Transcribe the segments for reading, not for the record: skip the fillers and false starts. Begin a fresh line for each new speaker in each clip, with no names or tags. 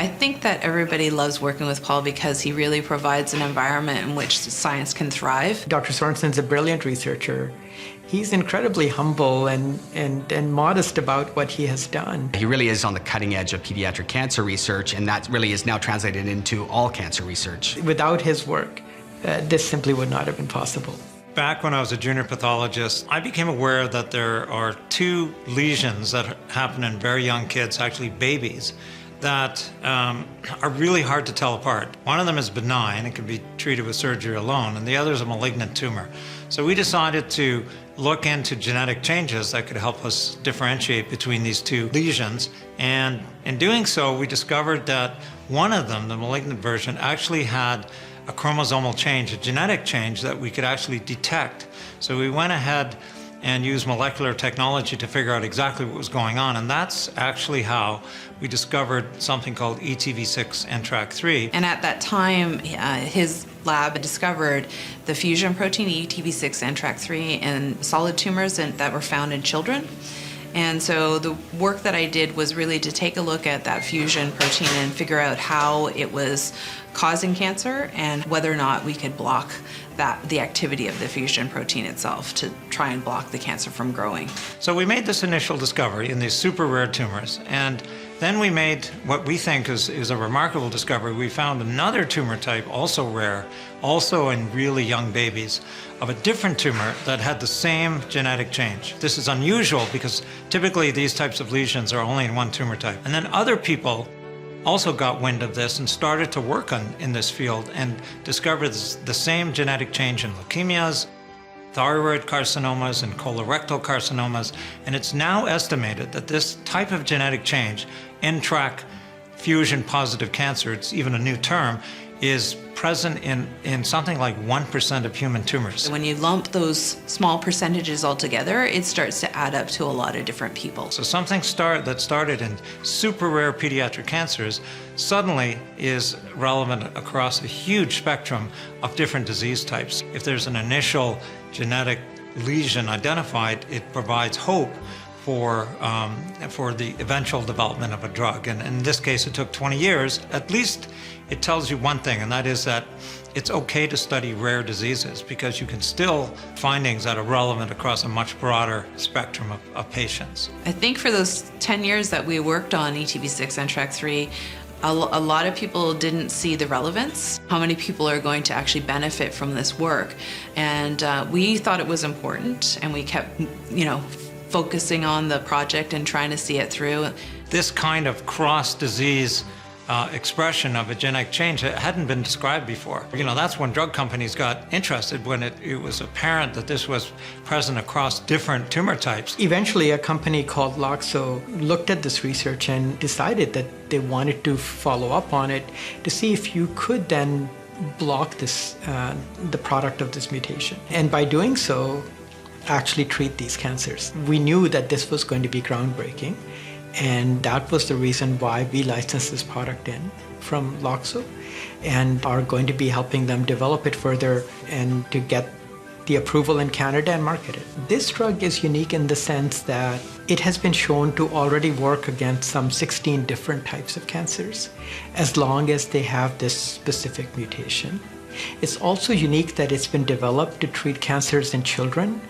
I think that everybody loves working with Paul because he really provides an environment in which science can thrive.
Dr. Sorensen's a brilliant researcher. He's incredibly humble and modest about what he has done.
He really is on the cutting edge of pediatric cancer research, and that really is now translated into all cancer research.
Without his work, this simply would not have been possible.
Back when I was a junior pathologist, I became aware that there are two lesions that happen in very young kids, actually babies, that are really hard to tell apart. One of them is benign, it can be treated with surgery alone, and the other is a malignant tumor. So we decided to look into genetic changes that could help us differentiate between these two lesions. And in doing so, we discovered that one of them, the malignant version, actually had a chromosomal change, a genetic change that we could actually detect. So we went ahead and used molecular technology to figure out exactly what was going on. And that's actually how we discovered something called ETV6 NTRK3.
And at that time, his lab discovered the fusion protein ETV6 NTRK3 in solid tumors that were found in children. And so the work that I did was really to take a look at that fusion protein and figure out how it was causing cancer and whether or not we could block the activity of the fusion protein itself to try and block the cancer from growing.
So we made this initial discovery in these super rare tumors, and then we made what we think is a remarkable discovery. We found another tumor type, also rare, also in really young babies, of a different tumor that had the same genetic change. This is unusual because typically these types of lesions are only in one tumor type. And then other people also got wind of this and started to work in this field and discovered the same genetic change in leukemias, thyroid carcinomas, and colorectal carcinomas. And it's now estimated that this type of genetic change, NTRK fusion positive cancer, it's even a new term, is present in something like 1% of human tumors.
When you lump those small percentages all together, it starts to add up to a lot of different people.
So something that started in super rare pediatric cancers suddenly is relevant across a huge spectrum of different disease types. If there's an initial genetic lesion identified, it provides hope for the eventual development of a drug. And in this case, it took 20 years. At least it tells you one thing, and that is that it's okay to study rare diseases because you can still findings that are relevant across a much broader spectrum of patients.
I think for those 10 years that we worked on ETV6 NTRK3, a lot of people didn't see the relevance, how many people are going to actually benefit from this work. And we thought it was important, and we kept, focusing on the project and trying to see it through.
This kind of cross-disease expression of a genetic change hadn't been described before. That's when drug companies got interested, when it was apparent that this was present across different tumor types.
Eventually, a company called Loxo looked at this research and decided that they wanted to follow up on it to see if you could then block this, the product of this mutation. And by doing so, actually treat these cancers. We knew that this was going to be groundbreaking, and that was the reason why we licensed this product in from Loxo and are going to be helping them develop it further and to get the approval in Canada and market it. This drug is unique in the sense that it has been shown to already work against some 16 different types of cancers as long as they have this specific mutation. It's also unique that it's been developed to treat cancers in children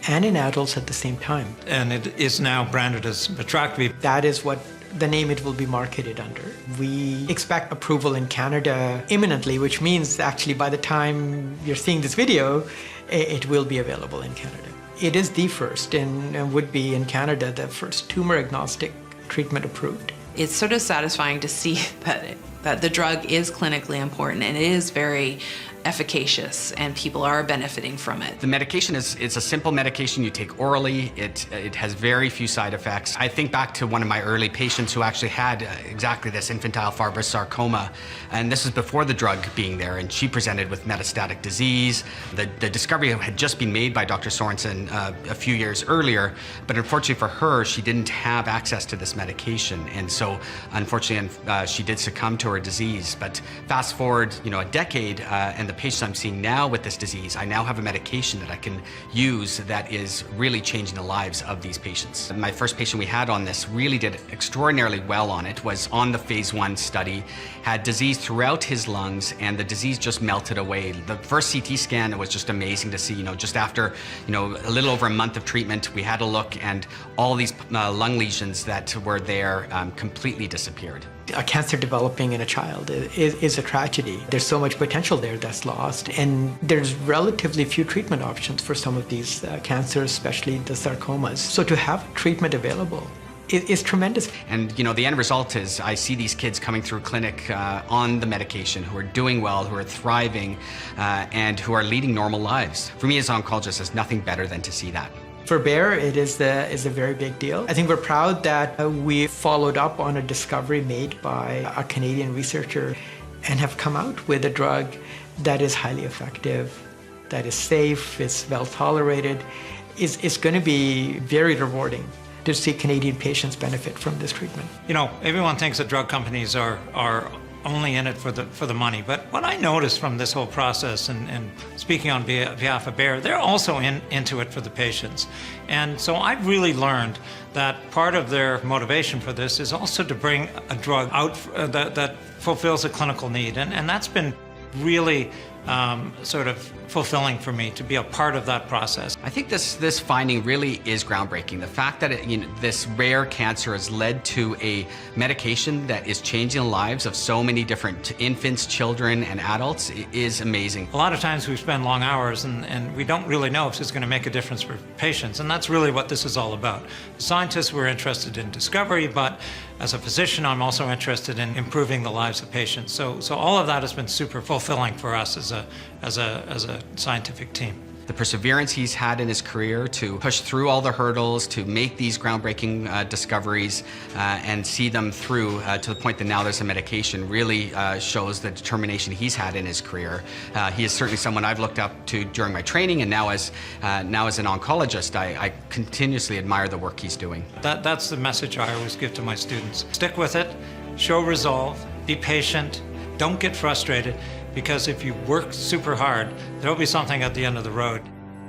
and in adults at the same time.
And it is now branded as Betractv.
That is what the name it will be marketed under. We expect approval in Canada imminently, which means actually by the time you're seeing this video, it will be available in Canada. It is the first and would be in Canada the first tumor-agnostic treatment approved.
It's sort of satisfying to see that the drug is clinically important and it is very efficacious and people are benefiting from it.
The medication it's a simple medication you take orally. It has very few side effects. I think back to one of my early patients who actually had exactly this infantile fibrous sarcoma, and this is before the drug being there, and she presented with metastatic disease. The discovery had just been made by Dr. Sorensen a few years earlier, but unfortunately for her, she didn't have access to this medication, and so unfortunately she did succumb to her disease. But fast forward, a decade, and the patients I'm seeing now with this disease, I now have a medication that I can use that is really changing the lives of these patients. My first patient we had on this really did extraordinarily well on it, was on the phase 1 study, had disease throughout his lungs, and the disease just melted away. The first CT scan, it was just amazing to see, just after, a little over a month of treatment, we had a look and all these lung lesions that were there completely disappeared.
A cancer developing in a child is a tragedy. There's so much potential there that's lost, and there's relatively few treatment options for some of these cancers, especially the sarcomas. So to have treatment available is tremendous.
And the end result is I see these kids coming through clinic on the medication who are doing well, who are thriving, and who are leading normal lives. For me as an oncologist, there's nothing better than to see that.
For Bayer, it is a very big deal. I think we're proud that we followed up on a discovery made by a Canadian researcher and have come out with a drug that is highly effective, that is safe, is well tolerated. It's going to be very rewarding to see Canadian patients benefit from this treatment.
Everyone thinks that drug companies are only in it for the money. But what I noticed from this whole process, and speaking on behalf of Bayer, they're also into it for the patients. And so I've really learned that part of their motivation for this is also to bring a drug out that fulfills a clinical need. And that's been really sort of fulfilling for me to be a part of that process.
I think this finding really is groundbreaking. The fact that this rare cancer has led to a medication that is changing the lives of so many different infants, children, and adults is amazing.
A lot of times we spend long hours and we don't really know if it's going to make a difference for patients, and that's really what this is all about. Scientists were interested in discovery, but as a physician, I'm also interested in improving the lives of patients. So all of that has been super fulfilling for us as a scientific team.
The perseverance he's had in his career to push through all the hurdles, to make these groundbreaking discoveries and see them through to the point that now there's a medication really shows the determination he's had in his career. He is certainly someone I've looked up to during my training, and now as an oncologist, I continuously admire the work he's doing.
That's the message I always give to my students. Stick with it, show resolve, be patient, don't get frustrated, because if you work super hard, there'll be something at the end of the road,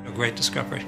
a great discovery.